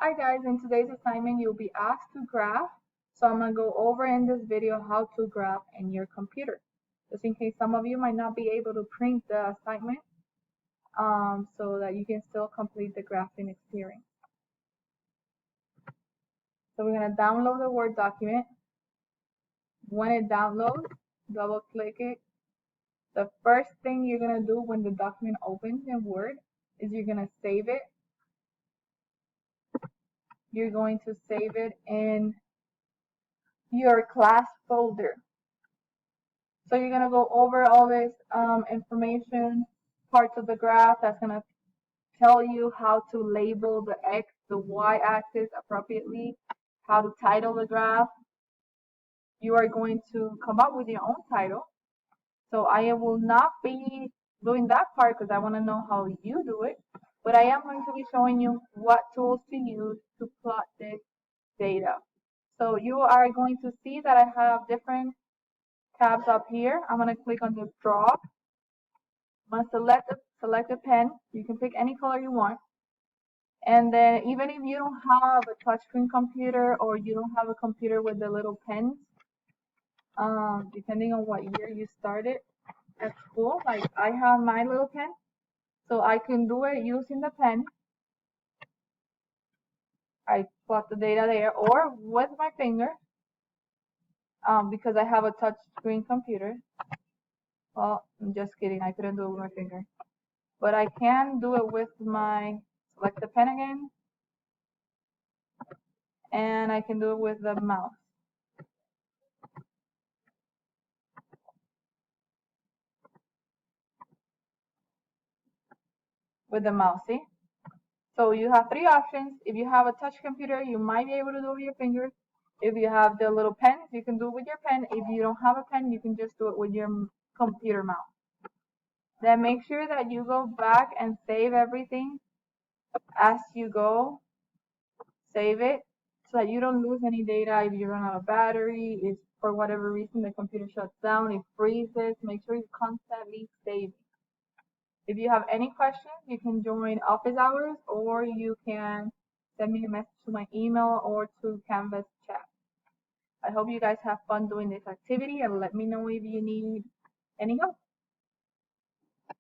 Hi guys, in today's assignment you'll be asked to graph. So I'm going to go over in this video how to graph in your computer. Just in case some of you might not be able to print the assignment so that you can still complete the graphing experience. So we're going to download the Word document. When it downloads, double click it. The first thing you're going to do when the document opens in Word is you're going to save it. You're going to save it in your class folder. So you're going to go over all this information, parts of the graph that's going to tell you how to label the X, the Y axis appropriately, how to title the graph. You are going to come up with your own title. So I will not be doing that part because I want to know how you do it. But I am going to be showing you what tools to use to plot this data. So you are going to see that I have different tabs up here. I'm going to click on the draw. I'm going to select a pen. You can pick any color you want. And then even if you don't have a touchscreen computer or you don't have a computer with the little pens, depending on what year you started at school, like I have my little pen, so I can do it using the pen. I plot the data there, or with my finger, because I have a touchscreen computer. Well, I'm just kidding, I couldn't do it with my finger. But I can do it with my, select the pen again, and I can do it with the mouse. With the mouse, see? So you have three options. If you have a touch computer, you might be able to do it with your fingers. If you have the little pens, you can do it with your pen. If you don't have a pen, you can just do it with your computer mouse. Then make sure that you go back and save everything as you go. Save it so that you don't lose any data. If you run out of battery, if for whatever reason the computer shuts down, it freezes, make sure you constantly save it. If you have any questions, you can join office hours or you can send me a message to my email or to Canvas chat. I hope you guys have fun doing this activity and let me know if you need any help.